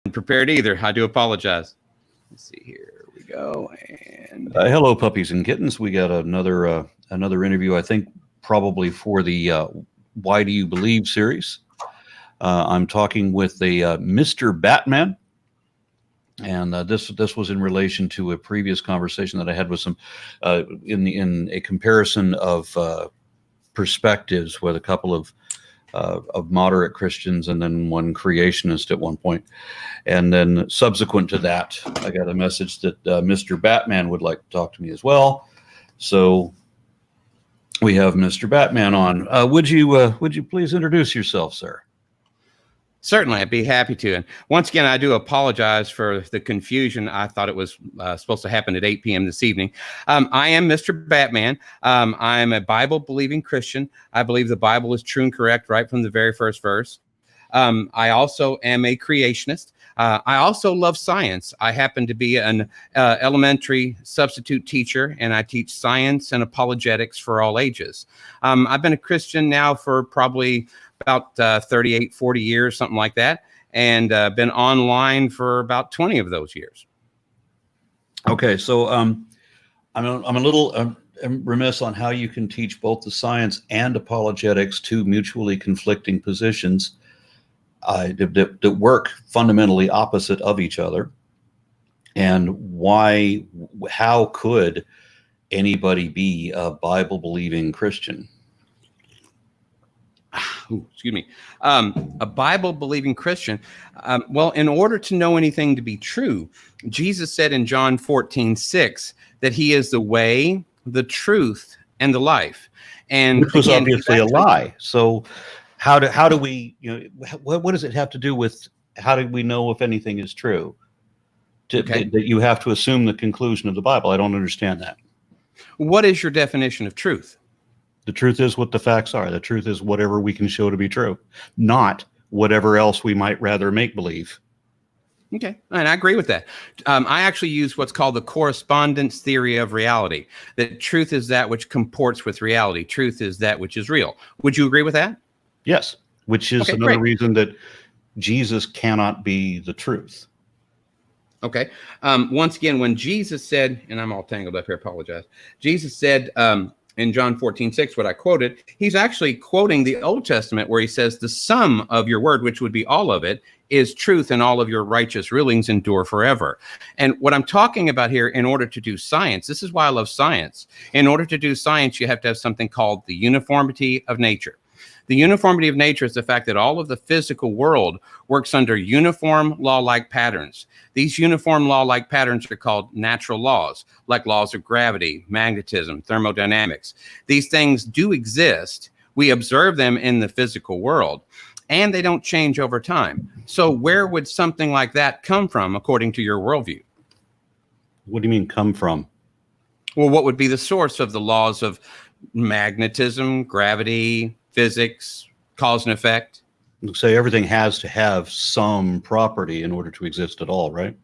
Prepared either. I do apologize. Let's see, here we go. And hello, puppies and kittens. We got another interview, I think probably for the Why Do You Believe series. I'm talking with a MrBatman, and this was in relation to a previous conversation that I had with some in a comparison of perspectives with a couple of moderate Christians and then one creationist at one point. And then subsequent to that, I got a message that MrBatman would like to talk to me as well. So we have MrBatman on. Would you please introduce yourself, sir? Certainly, I'd be happy to. And once again, I do apologize for the confusion. I thought it was supposed to happen at 8 p.m. this evening. I am MrBatman. I'm a Bible-believing Christian. I believe the Bible is true and correct right from the very first verse. I also am a creationist. I also love science. I happen to be an elementary substitute teacher, and I teach science and apologetics for all ages. I've been a Christian now for probably about 38, 40 years, something like that, and been online for about 20 of those years. Okay, so I'm a little remiss on how you can teach both the science and apologetics, two mutually conflicting positions that work fundamentally opposite of each other, and how could anybody be a Bible-believing Christian? Excuse me, a Bible-believing Christian. Well, in order to know anything to be true, Jesus said in John 14:6 that he is the way, the truth, and the life. And which was obviously a lie. So how do we, what does it have to do with, how do we know if anything is true? That you have to assume the conclusion of the Bible. I don't understand that. What is your definition of truth? The truth is what the facts are. The truth is whatever we can show to be true, not whatever else we might rather make believe. Okay, and I agree with that. I actually use what's called the correspondence theory of reality, that truth is that which comports with reality. Truth is that which is real. Would you agree with that? Yes, which is another reason that Jesus cannot be the truth. Okay. Once again, when Jesus said, and I'm all tangled up here, apologize. Jesus said, in John 14:6, what I quoted, he's actually quoting the Old Testament where he says the sum of your word, which would be all of it, is truth, and all of your righteous rulings endure forever. And what I'm talking about here, in order to do science, this is why I love science. In order to do science, you have to have something called the uniformity of nature. The uniformity of nature is the fact that all of the physical world works under uniform law-like patterns. These uniform law-like patterns are called natural laws, like laws of gravity, magnetism, thermodynamics. These things do exist. We observe them in the physical world, and they don't change over time. So where would something like that come from, according to your worldview? What do you mean, come from? Well, what would be the source of the laws of magnetism, gravity, physics, cause and effect? Say everything has to have some property in order to exist at all, right?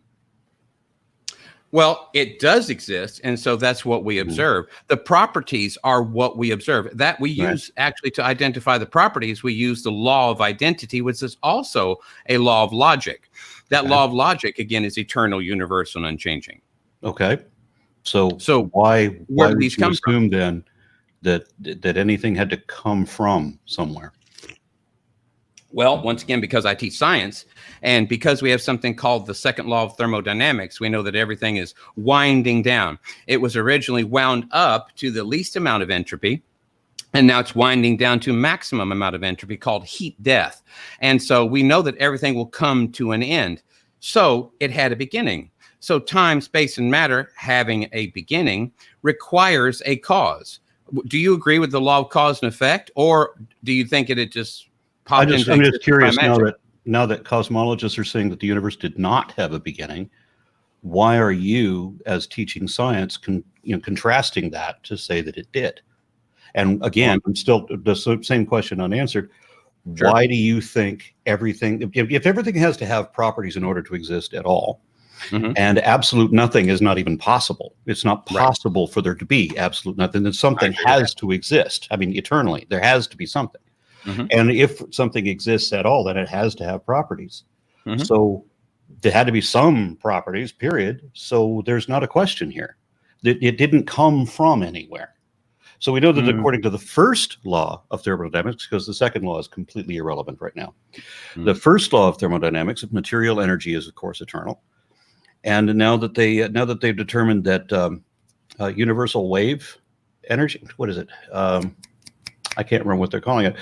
Well, it does exist, and so that's what we observe. The properties are what we observe. That we use actually to identify the properties. We use the law of identity, which is also a law of logic. That law of logic, again, is eternal, universal, and unchanging. Okay. So why do these come from? Then that anything had to come from somewhere? Well, once again, because I teach science, and because we have something called the Second Law of Thermodynamics, we know that everything is winding down. It was originally wound up to the least amount of entropy, and now it's winding down to maximum amount of entropy, called heat death. And so we know that everything will come to an end. So it had a beginning. So time, space, and matter having a beginning requires a cause. Do you agree with the law of cause and effect, or do you think it just popped into? I'm just curious now that cosmologists are saying that the universe did not have a beginning. Why are you, as teaching science, contrasting that to say that it did? And again, I'm still the same question unanswered. Sure. Why do you think everything, if everything has to have properties in order to exist at all, and absolute nothing is not even possible. It's not possible for there to be absolute nothing. Then something has to exist. I mean, eternally, there has to be something. And if something exists at all, then it has to have properties. So there had to be some properties, period. So there's not a question here. It didn't come from anywhere. So we know that according to the first law of thermodynamics, because the second law is completely irrelevant right now, the first law of thermodynamics, material energy is of course eternal. And now that they've determined that universal wave energy, what is it? I can't remember what they're calling it.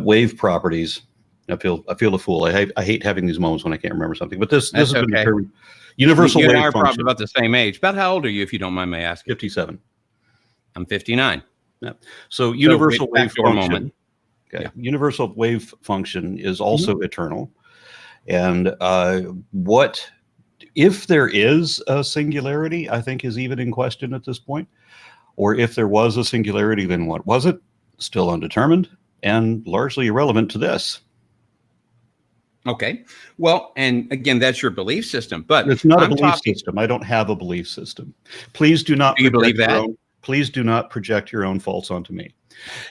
Wave properties. I feel a fool. I hate having these moments when I can't remember something. But this has been determined. Universal wave function. You and I are probably about the same age. About how old are you, if you don't mind me asking? 57. I'm 59. Yeah. So universal wave function. Okay. Yeah. Universal wave function is also eternal. And what if there is a singularity, I think is even in question at this point. Or if there was a singularity, then what was it? Still undetermined and largely irrelevant to this. Okay. Well, and again, that's your belief system, but it's not a belief system. I don't have a belief system. Please do not. Do you believe that? Please do not project your own faults onto me.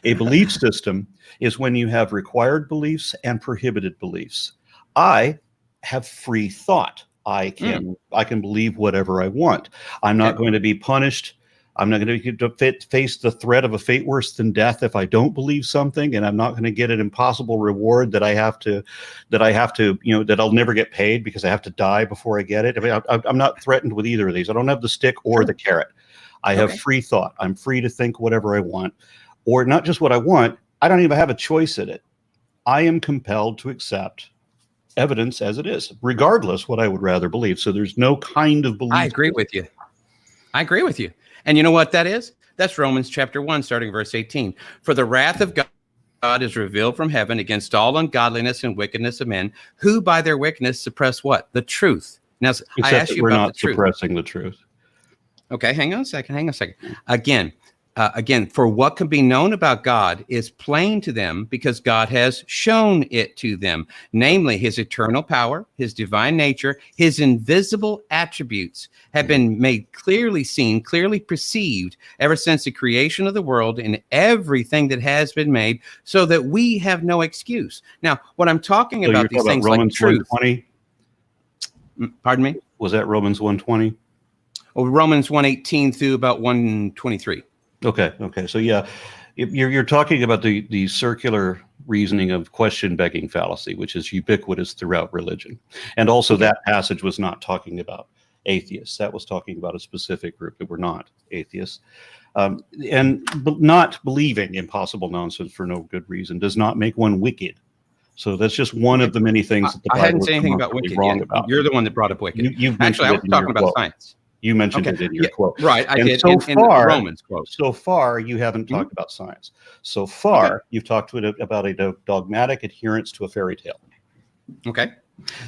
A belief system is when you have required beliefs and prohibited beliefs. I have free thought. I can believe whatever I want. I'm not going to be punished. I'm not going to face the threat of a fate worse than death if I don't believe something, and I'm not going to get an impossible reward that I'll never get paid because I have to die before I get it. I mean, I'm not threatened with either of these. I don't have the stick or the carrot. I have free thought. I'm free to think whatever I want, or not just what I want. I don't even have a choice in it. I am compelled to accept evidence as it is, regardless what I would rather believe. So there's no kind of belief. I agree with you. And you know what that is? That's Romans chapter 1, starting verse 18. For the wrath of God is revealed from heaven against all ungodliness and wickedness of men, who by their wickedness suppress what? The truth. Now, I asked you about the truth. We're not suppressing the truth. Okay, hang on a second. Again, for what can be known about God is plain to them because God has shown it to them, namely his eternal power, his divine nature, his invisible attributes have been made clearly seen, clearly perceived ever since the creation of the world and everything that has been made, so that we have no excuse. Now, what I'm talking about, these things like truth. 1:20? Pardon me? Was that Romans 1:20? Oh, Romans 1:18 through about 1:23. Okay. So yeah, you're talking about the circular reasoning of question begging fallacy, which is ubiquitous throughout religion. And also that passage was not talking about atheists. That was talking about a specific group that were not atheists. And not believing impossible nonsense for no good reason does not make one wicked. So that's just one of the many things that the Bible I hadn't said anything about wicked wrong yet. about. You're the one that brought up wicked. Actually, I was talking about science. You mentioned it in your quote. Right, I did so in the Romans quote. So far, you haven't talked about science. So far, you've talked about a dogmatic adherence to a fairy tale. Okay.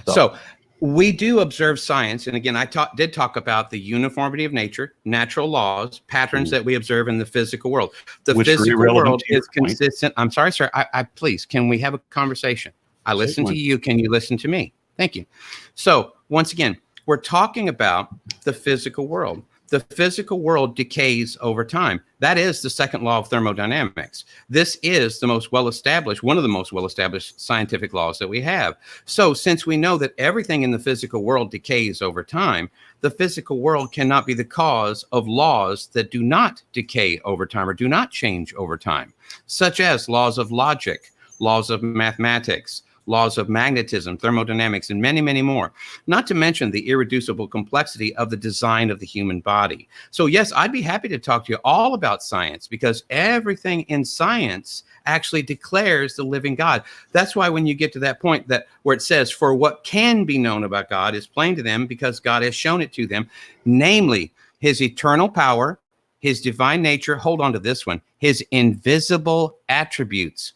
So we do observe science. And again, I did talk about the uniformity of nature, natural laws, patterns that we observe in the physical world. The physical world is consistent. I'm sorry, sir. I please, can we have a conversation? I listen to you. Can you listen to me? Thank you. So once again, we're talking about the physical world. The physical world decays over time. That is the second law of thermodynamics. This is the most well-established, one of the most well-established scientific laws that we have. So since we know that everything in the physical world decays over time, the physical world cannot be the cause of laws that do not decay over time or do not change over time, such as laws of logic, laws of mathematics, laws of magnetism, thermodynamics, and many, many more, not to mention the irreducible complexity of the design of the human body. So yes, I'd be happy to talk to you all about science, because everything in science actually declares the living God. That's why when you get to that point where it says, for what can be known about God is plain to them because God has shown it to them, namely his eternal power, his divine nature, hold on to this one, his invisible attributes.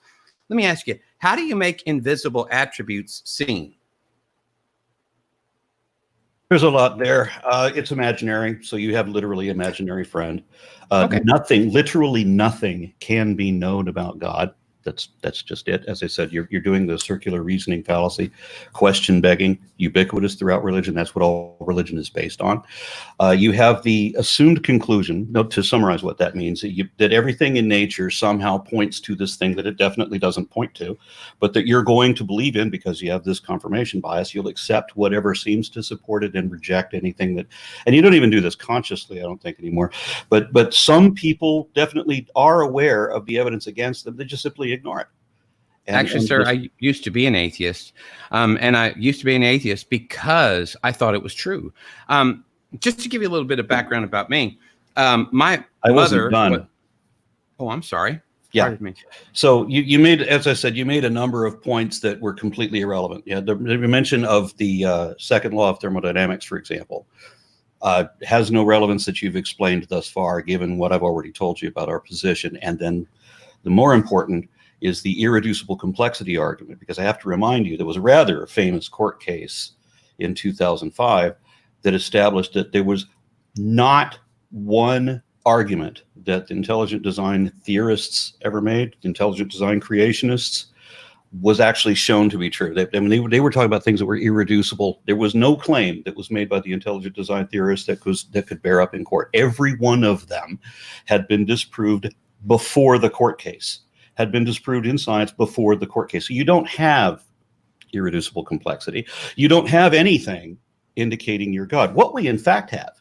Let me ask you, how do you make invisible attributes seen? There's a lot there. It's imaginary. So you have literally imaginary friend. Literally nothing can be known about God. That's just it. As I said, you're doing the circular reasoning fallacy, question begging, ubiquitous throughout religion. That's what all religion is based on. You have the assumed conclusion. Now, to summarize what that means, that everything in nature somehow points to this thing that it definitely doesn't point to, but that you're going to believe in because you have this confirmation bias. You'll accept whatever seems to support it and reject anything that. And you don't even do this consciously, I don't think, anymore. But some people definitely are aware of the evidence against them. They just simply ignore it. Actually, sir, I used to be an atheist, and I used to be an atheist because I thought it was true. Just to give you a little bit of background about me, my mother. Oh, I'm sorry. Yeah. Pardon me. So you made, as I said, you made a number of points that were completely irrelevant. You had the mention of the Second Law of Thermodynamics, for example. Has no relevance that you've explained thus far, given what I've already told you about our position. And then the more important is the irreducible complexity argument, because I have to remind you, there was a rather famous court case in 2005 that established that there was not one argument that the intelligent design theorists ever made, intelligent design creationists, was actually shown to be true. They were talking about things that were irreducible. There was no claim that was made by the intelligent design theorists that could bear up in court. Every one of them had been disproved before the court case, had been disproved in science before the court case. So you don't have irreducible complexity. You don't have anything indicating you're God. What we in fact have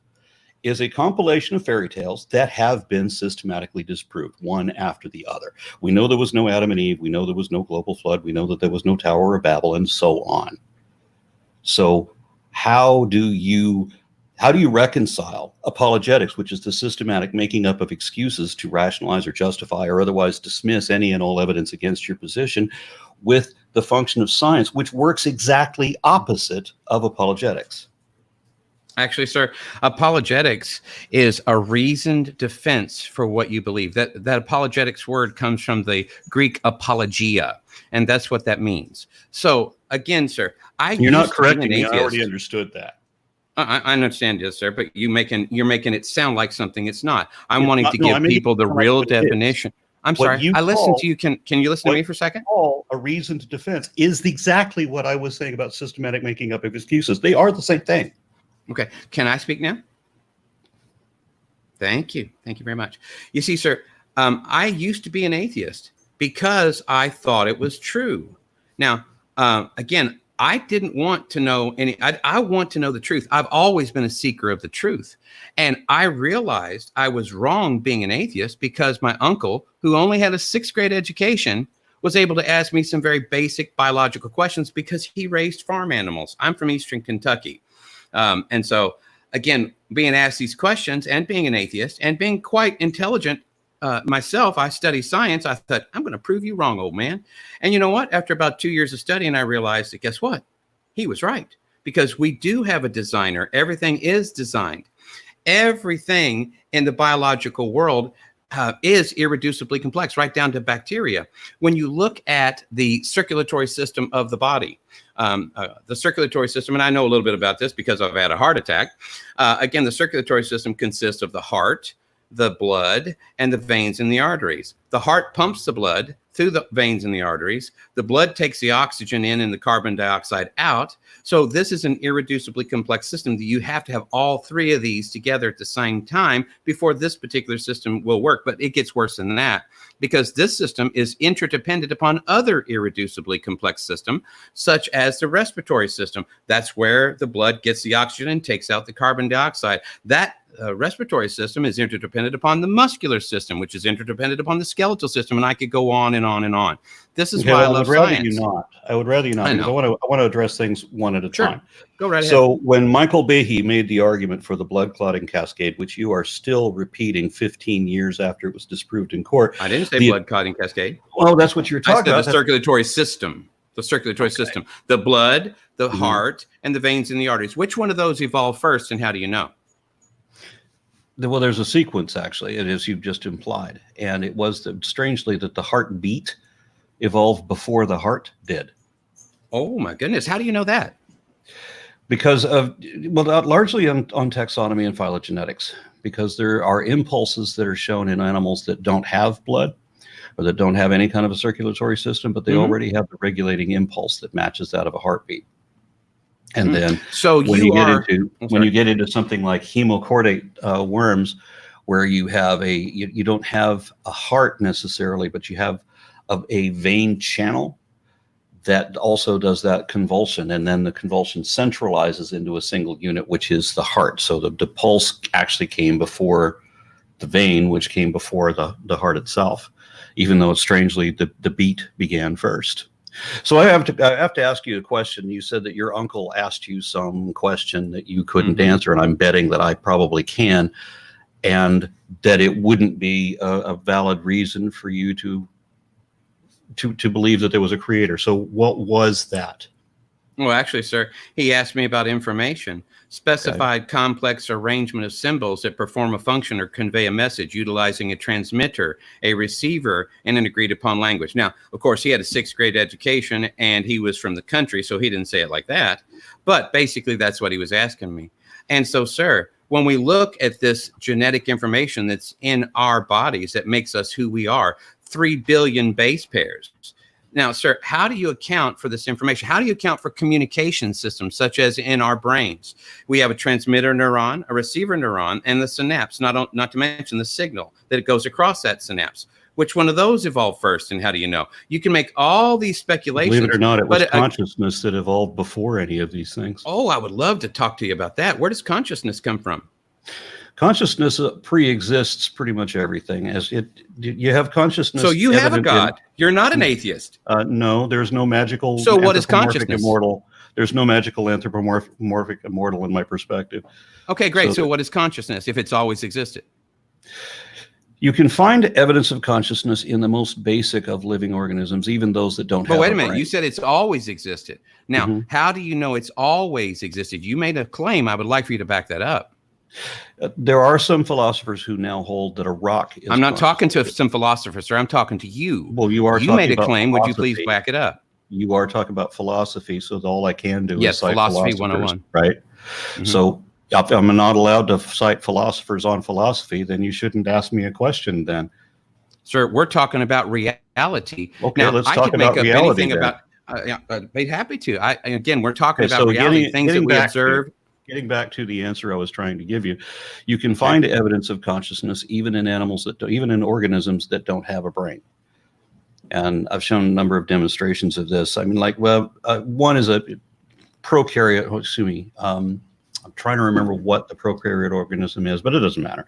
is a compilation of fairy tales that have been systematically disproved, one after the other. We know there was no Adam and Eve. We know there was no global flood. We know that there was no Tower of Babel, and so on. So how do you reconcile apologetics, which is the systematic making up of excuses to rationalize or justify or otherwise dismiss any and all evidence against your position, with the function of science, which works exactly opposite of apologetics? Actually, sir, apologetics is a reasoned defense for what you believe. That apologetics word comes from the Greek apologia, and that's what that means. So again, sir, you're not correcting me. I already understood that. I understand this, sir, but you're making it sound like something it's not. I'm wanting to give people the real definition. I'm sorry. I listened to you. Can you listen to me for a second? A reasoned defense is exactly what I was saying about systematic making up of excuses. They are the same thing. Okay. Can I speak now? Thank you. Thank you very much. You see, sir, I used to be an atheist because I thought it was true. Now, again, I didn't want to know I want to know the truth. I've always been a seeker of the truth. And I realized I was wrong being an atheist because my uncle, who only had a 6th grade education, was able to ask me some very basic biological questions because he raised farm animals. I'm from Eastern Kentucky. And so, again, being asked these questions and being an atheist and being quite intelligent myself, I study science. I thought, I'm going to prove you wrong, old man. And you know what? After about 2 years of studying, I realized that guess what? He was right, because we do have a designer. Everything is designed. Everything in the biological world is irreducibly complex, right down to bacteria. When you look at the circulatory system of the body, the circulatory system, and I know a little bit about this because I've had a heart attack. Again, the circulatory system consists of the heart, the blood, and the veins and the arteries. The heart pumps the blood through the veins and the arteries. The blood takes the oxygen in and the carbon dioxide out. So this is an irreducibly complex system that you have to have all 3 of these together at the same time before this particular system will work. But it gets worse than that, because this system is interdependent upon other irreducibly complex systems, such as the respiratory system. That's where the blood gets the oxygen and takes out the carbon dioxide. That respiratory system is interdependent upon the muscular system, which is interdependent upon the skeletal system, and I could go on and on and on. This is why I love science. I would rather you not, because I want to address things one at a time. Go right ahead. So when Michael Behe made the argument for the blood clotting cascade, which you are still repeating 15 years after it was disproved in court. I didn't say blood clotting cascade. Well, that's what you're talking about. The circulatory system. The circulatory system. The blood, the heart, and the veins and the arteries. Which one of those evolved first, and how do you know? Well, there's a sequence, actually, as you've just implied. And it was strangely that the heartbeat evolved before the heart did. Oh, my goodness. How do you know that? Because of, largely on taxonomy and phylogenetics, because there are impulses that are shown in animals that don't have blood. or that don't have any kind of a circulatory system, but they Mhm. already have the regulating impulse that matches that of a heartbeat. And then So when you you get are, into I'm when you sorry. get into something like hemochordate worms, where you have you don't have a heart necessarily, but you have a vein channel that also does that convulsion, and then the convulsion centralizes into a single unit, which is the heart. So the pulse actually came before the vein, which came before the heart itself, even though strangely the beat began first. So I have to ask you a question. You said that your uncle asked you some question that you couldn't answer, and I'm betting that I probably can, and that it wouldn't be a valid reason for you to believe that there was a creator. So what was that? Well, actually, sir, he asked me about information, specified complex arrangement of symbols that perform a function or convey a message utilizing a transmitter, a receiver, and an agreed upon language. Now, of course, he had a 6th grade education and he was from the country, so he didn't say it like that. But basically, that's what he was asking me. And so, sir, when we look at this genetic information that's in our bodies that makes us who we are, 3 billion base pairs. Now, sir, how do you account for this information? How do you account for communication systems such as in our brains? We have a transmitter neuron, a receiver neuron, and the synapse, not to mention the signal that goes across that synapse. Which one of those evolved first, and how do you know? You can make all these speculations. Believe it or not, it was but consciousness that evolved before any of these things. Oh, I would love to talk to you about that. Where does consciousness come from? Consciousness pre-exists pretty much everything. You have consciousness. So you have a God. You're not an atheist. No, there's no magical. So what is consciousness? Immortal. There's no magical anthropomorphic immortal in my perspective. Okay, great. So what is consciousness if it's always existed? You can find evidence of consciousness in the most basic of living organisms, even those that don't have. But wait a minute, you said it's always existed. Now, how do you know it's always existed? You made a claim. I would like for you to back that up. There are some philosophers who now hold that a rock is. I'm not talking to some philosophers, sir. I'm talking to you. Well, you are. You made a claim. Would you please back it up? You are talking about philosophy, so all I can do is cite philosophy 101, right? So if I'm not allowed to cite philosophers on philosophy, then you shouldn't ask me a question then. Sir, we're talking about reality. Okay, now, let's I talk could make about up reality anything then. about I'd be happy to. Again, we're talking about reality, things that we observe. Getting back to the answer I was trying to give you, you can find evidence of consciousness even in animals even in organisms that don't have a brain. And I've shown a number of demonstrations of this. I mean, one is a prokaryote. Excuse me. I'm trying to remember what the prokaryote organism is, but it doesn't matter.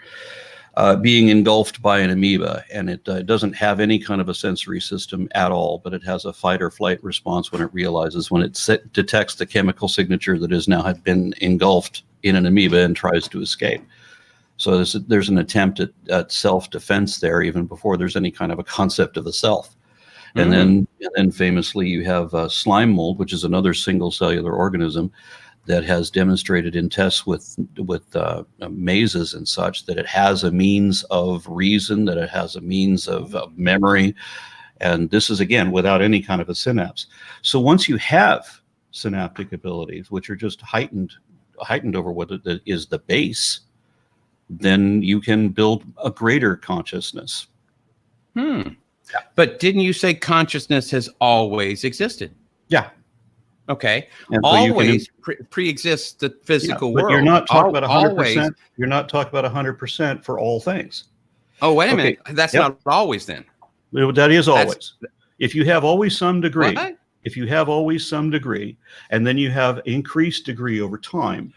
Being engulfed by an amoeba, and it doesn't have any kind of a sensory system at all, but it has a fight or flight response when it realizes, when it detects the chemical signature that has now had been engulfed in an amoeba and tries to escape. So there's an attempt at self-defense there, even before there's any kind of a concept of the self. And then famously you have slime mold, which is another single cellular organism that has demonstrated in tests with mazes and such that it has a means of reason, that it has a means of memory. And this is, again, without any kind of a synapse. So once you have synaptic abilities, which are just heightened over what is the base, then you can build a greater consciousness. But didn't you say consciousness has always existed? Yeah. Okay. And so always pre-exists the physical world. You're not talking about 100%. You're not talking about 100% for all things. Oh, wait a minute. That's not always then. That is always. If you have always some degree, What? if you have always some degree, and then you have increased degree over time,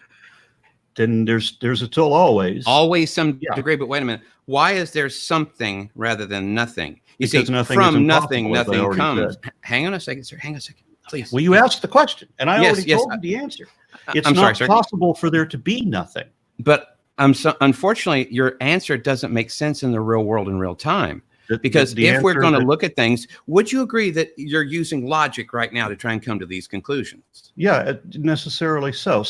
then there's a till always. Always some degree, but wait a minute. Why is there something rather than nothing? You Because see, nothing from nothing, nothing comes. Said. Hang on a second, sir. Hang on a second, please. Well, you asked the question, and I already told you the answer. It's not possible for there to be nothing. But unfortunately, your answer doesn't make sense in the real world in real time. Because if we're going to look at things, would you agree that you're using logic right now to try and come to these conclusions? Yeah, necessarily so.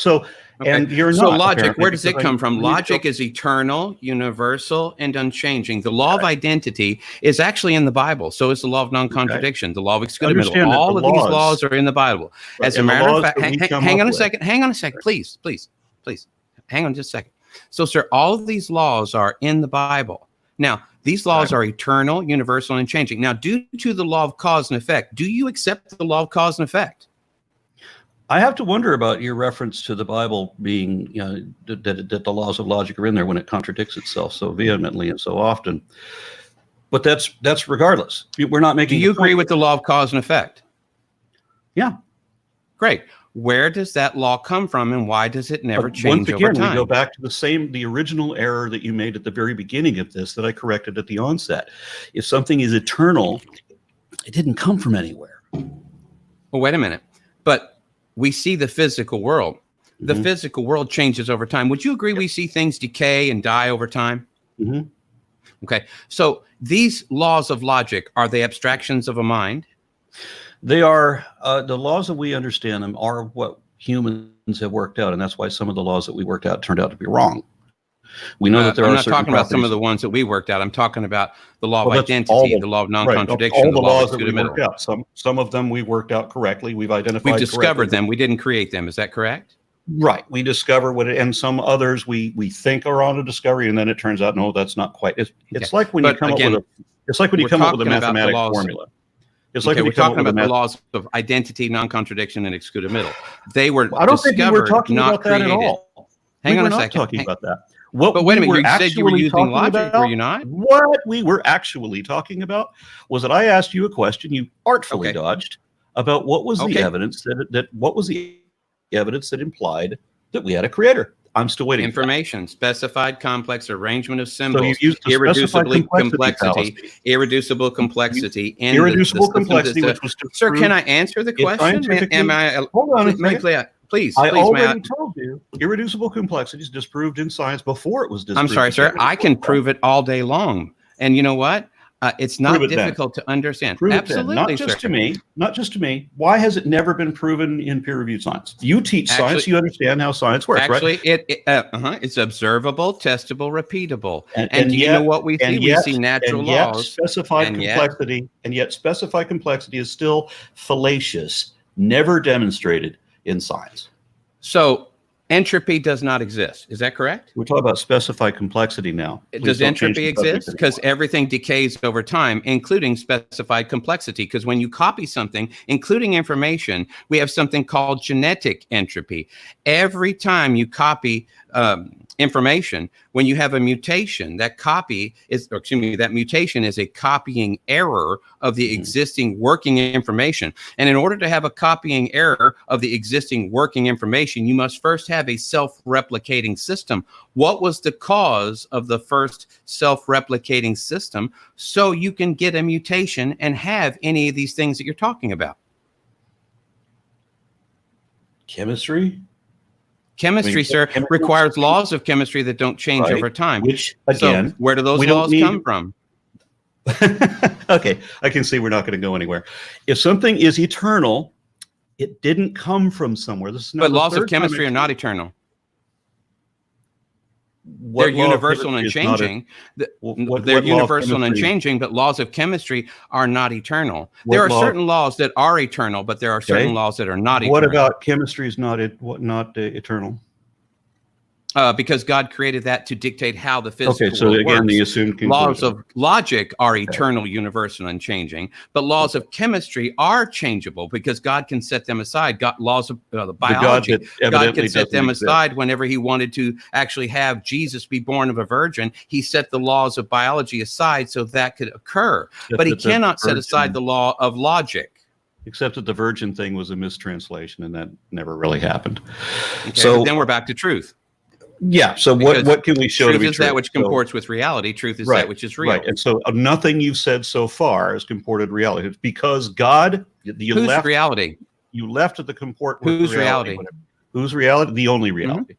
And you're not. So logic, where does it come from? Logic is eternal, universal, and unchanging. The law of identity is actually in the Bible. So is the law of non-contradiction, the law of excludable. All of these laws are in the Bible. As a matter of fact, hang on a second. Hang on a second, please. Hang on just a second. So, sir, all of these laws are in the Bible. Now, These laws are eternal, universal, and changing. Now, due to the law of cause and effect, do you accept the law of cause and effect? I have to wonder about your reference to the Bible being, that the laws of logic are in there when it contradicts itself so vehemently and so often. But that's regardless. We're not making. Do you agree with the law of cause and effect? Yeah. Great. Where does that law come from, and why does it never change over time? We go back to the original error that you made at the very beginning of this that I corrected at the onset. If something is eternal, it didn't come from anywhere. Well, wait a minute. But we see the physical world. The physical world changes over time. Would you agree we see things decay and die over time? Mm-hmm. Okay. So these laws of logic, are they abstractions of a mind? They are, the laws that we understand them are what humans have worked out, and that's why some of the laws that we worked out turned out to be wrong. We know that there I'm are not certain talking about some properties. of the ones that we worked out. I'm talking about the law of identity, the law of non-contradiction, all the the law laws of that we worked out. Some of them we worked out correctly. We've identified. We've discovered them. We didn't create them. Is that correct? Right. We discover and some others we think are on a discovery, and then it turns out no, that's not quite. It's like when you come up with a mathematical formula. It's like we're talking about the laws of identity, non-contradiction, and excludamiddle. They were I don't think we were discovered, talking not about that created. at all. Hang on a not second. talking about that. But wait a minute, you said you were using logic, were you not? What we were actually talking about was that I asked you a question you artfully dodged about what was the evidence that implied that we had a creator. I'm still waiting. Information, specified complex arrangement of symbols, so you've used irreducible complexity, irreducible complexity, irreducible complexity, which was sir, can I answer the question? Am I? Hold on a second. Please. I already told you irreducible complexity is disproved in science before it was disproved. I'm sorry, sir. I can prove it all day long. And you know what? It's not difficult to understand. Absolutely, not just to me. Not just to me. Why has it never been proven in peer-reviewed science? You teach science. You understand how science works, right? It's observable, testable, repeatable. And do you know what we see? We see natural laws. Specified complexity is still fallacious, never demonstrated in science. So entropy does not exist. Is that correct? We're talking about specified complexity now. Does entropy exist? Because everything decays over time, including specified complexity. Because when you copy something, including information, we have something called genetic entropy. Every time you copy information, when you have a mutation, that mutation is a copying error of the existing working information. And in order to have a copying error of the existing working information, you must first have a self-replicating system. What was the cause of the first self-replicating system? So you can get a mutation and have any of these things that you're talking about. Chemistry, sir, requires laws of chemistry that don't change over time. Which, again, so where do those laws come from? Okay, I can see we're not going to go anywhere. If something is eternal, it didn't come from somewhere. But laws of chemistry are not eternal. They're universal and changing. They're universal and changing, but laws of chemistry are not eternal. There are certain laws that are eternal, but there are certain laws that are not eternal. What about chemistry is not eternal? Because God created that to dictate how the physical world works. The assumed conclusion. Laws of logic are eternal, universal, and changing, but laws of chemistry are changeable because God can set them aside. Laws of biology, God can set them aside whenever he wanted to actually have Jesus be born of a virgin. He set the laws of biology aside so that could occur, but he cannot set aside the law of logic. Except that the virgin thing was a mistranslation, and that never really happened. Okay, so then we're back to truth. Yeah. So what can we show to be true? Truth is that which comports with reality. Truth is that which is real. Right. And so nothing you've said so far has comported reality. It's because God, whose reality? You left at the comport with whose reality? Whose reality? The only reality.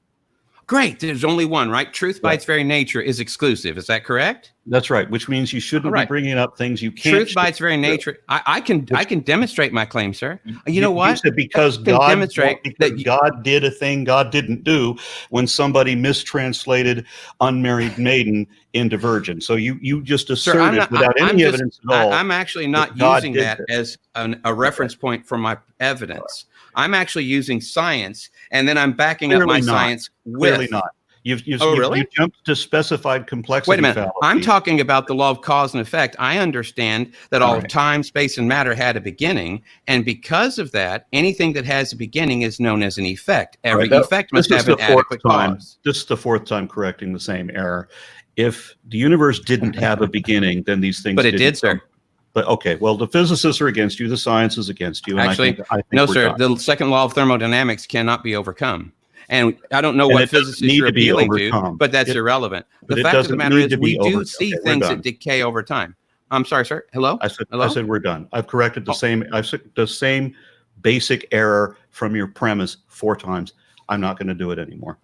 Great. There's only one, right? Truth by its very nature is exclusive. Is that correct? That's right. Which means you shouldn't be bringing up things you can't. Truth by its very nature. I can demonstrate my claim, sir. You know what? You said because God did a thing God didn't do when somebody mistranslated unmarried maiden into virgin. So you just asserted without any evidence at all. I'm actually not using that as a reference point for my evidence. I'm actually using science, and then I'm backing up my science with. Clearly not. Really? You jumped to specified complexity. Wait a minute. fallacy. I'm talking about the law of cause and effect. I understand that all of right. time, space, and matter had a beginning. And because of that, anything that has a beginning is known as an effect. Every effect must have an adequate cause. This is the fourth time correcting the same error. If the universe didn't have a beginning, then these things. But it didn't did, sir. But okay, well, the physicists are against you. The science is against you. And Actually, I think no, we're sir. done. The second law of thermodynamics cannot be overcome. And I don't know And what it doesn't physicists need you're to be appealing to, overcome. but that's irrelevant. but The it fact of the doesn't matter need is to be we do over- see okay, we're things done. that decay over time. I'm sorry, sir. Hello? I said we're done. I've corrected the same basic error from your premise 4 times. I'm not going to do it anymore.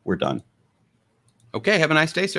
We're done. Okay. Have a nice day, sir.